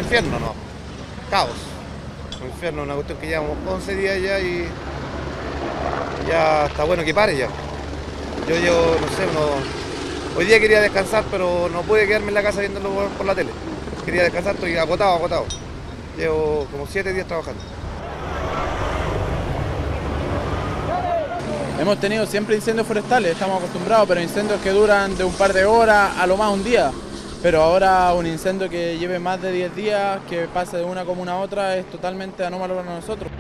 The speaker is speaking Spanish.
infierno, no, caos. Un infierno, una cuestión que llevamos 11 días ya y ya está bueno que pare ya. Yo llevo, no sé, hoy día quería descansar, pero no pude quedarme en la casa viéndolo por la tele. Quería descansar, estoy agotado. Llevo como 7 días trabajando. Hemos tenido siempre incendios forestales, estamos acostumbrados, pero incendios que duran de un par de horas a lo más un día. Pero ahora un incendio que lleve más de 10 días, que pase de una comuna a otra, es totalmente anómalo para nosotros.